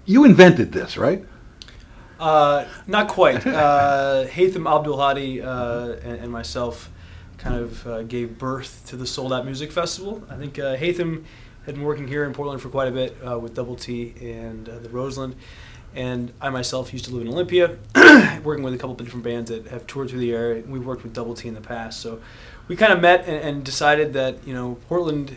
You invented this, right? Not quite. Haytham Abdulhadi and myself kind of gave birth to the Sold Out Music Festival. I think Haytham had been working here in Portland for quite a bit with Double T and the Roseland. And I myself used to live in Olympia, working with a couple of different bands that have toured through the area. We've worked with Double T in the past. So we kind of met and decided that, you know, Portland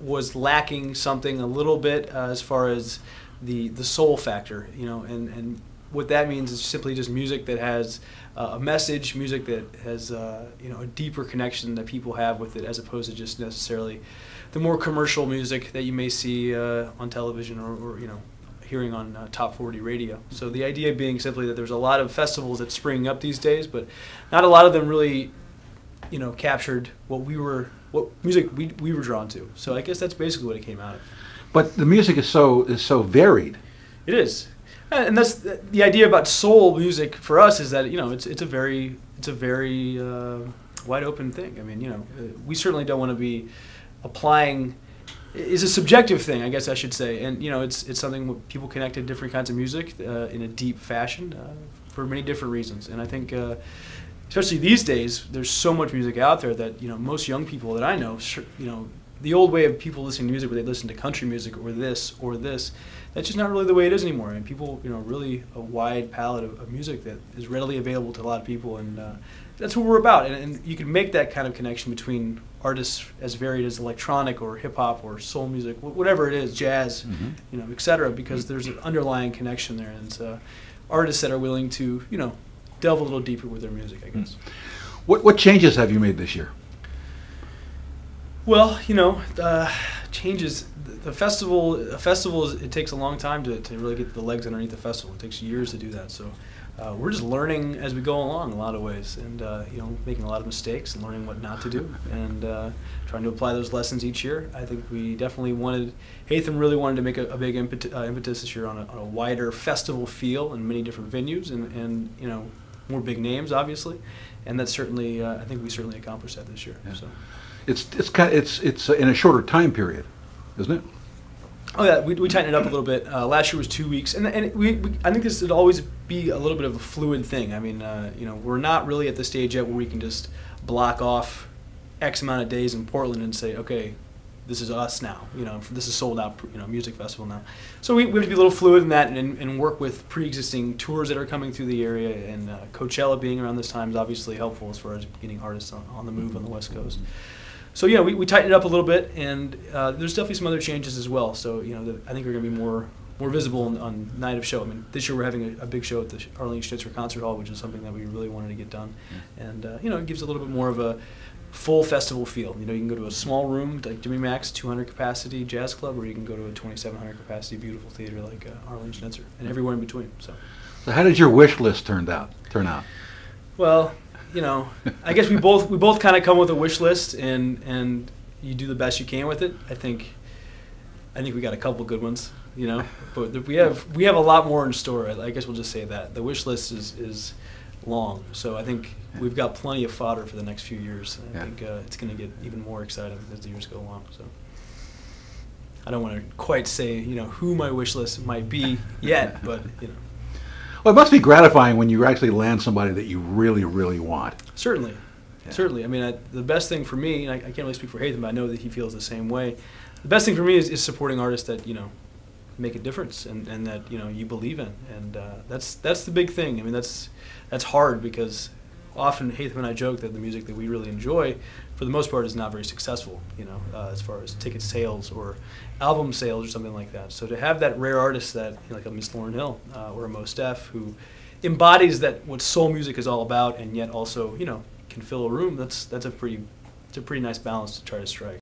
was lacking something a little bit as far as the soul factor, you know, and what that means is simply just music that has a message, music that has you know, a deeper connection that people have with it, as opposed to just necessarily the more commercial music that you may see on television or you know, hearing on top 40 radio. So the idea being simply that there's a lot of festivals that's springing up these days, but not a lot of them really, you know, captured what music we were drawn to. So I guess that's basically what it came out of. But the music is so varied. It is. And that's the idea about soul music for us, is that, you know, it's a very wide open thing. I mean, you know, we certainly don't want to be applying. It's a subjective thing, I guess I should say, and you know, it's something where people connect to different kinds of music in a deep fashion for many different reasons. And I think, especially these days, there's so much music out there that, you know, most young people that I know, you know, the old way of people listening to music, where they listen to country music or this, that's just not really the way it is anymore. I mean, people, you know, really a wide palette of music that is readily available to a lot of people, and that's what we're about. And you can make that kind of connection between artists as varied as electronic or hip hop or soul music, whatever it is, jazz, you know, etc. Because there's an underlying connection there, and it's artists that are willing to, you know, delve a little deeper with their music, I guess. What changes have you made this year? Well, you know, changes. A festival it takes a long time to really get the legs underneath the festival. It takes years to do that. So we're just learning as we go along in a lot of ways, and you know, making a lot of mistakes and learning what not to do, and trying to apply those lessons each year. I think we definitely Haytham really wanted to make a big impetus this year on a wider festival feel in many different venues, and you know, more big names, obviously, and that's certainly I think we certainly accomplished that this year. Yeah. So. It's in a shorter time period, isn't it? Oh yeah, we tightened it up a little bit. Last year was 2 weeks, and I think this would always be a little bit of a fluid thing. I mean, you know, we're not really at the stage yet where we can just block off X amount of days in Portland and say, okay, this is us now. You know, this is Sold Out, you know, music festival now. So we have to be a little fluid in that, and work with pre-existing tours that are coming through the area. And Coachella being around this time is obviously helpful as far as getting artists on the move on the West Coast. So yeah, we tightened it up a little bit, and there's definitely some other changes as well. So you know, I think we're going to be more visible on night of show. I mean, this year we're having a big show at the Arlene Schnitzer Concert Hall, which is something that we really wanted to get done, and you know, it gives a little bit more of a full festival feel. You know, you can go to a small room like Jimmy Mac's 200 capacity jazz club, or you can go to a 2,700 capacity beautiful theater like Arlene Schnitzer, and everywhere in between. So how did your wish list turn out? Well, you know, I guess we both kind of come with a wish list, and you do the best you can with it. I think we got a couple good ones, you know, but we have a lot more in store. I guess we'll just say that the wish list is long, so I think we've got plenty of fodder for the next few years. I think it's going to get even more exciting as the years go along. So I don't want to quite say, you know, who my wish list might be yet, but you know. Well, it must be gratifying when you actually land somebody that you really, really want. Certainly. Yeah. Certainly. I mean, the best thing for me, and I can't really speak for Haytham, but I know that he feels the same way. The best thing for me is supporting artists that, you know, make a difference and that, you know, you believe in. And that's the big thing. I mean, that's hard, because often Haytham and I joke that the music that we really enjoy, for the most part, is not very successful, you know, as far as ticket sales or album sales or something like that. So to have that rare artist that, you know, like a Miss Lauryn Hill or a Mos Def, who embodies that what soul music is all about, and yet also, you know, can fill a room, that's a pretty nice balance to try to strike.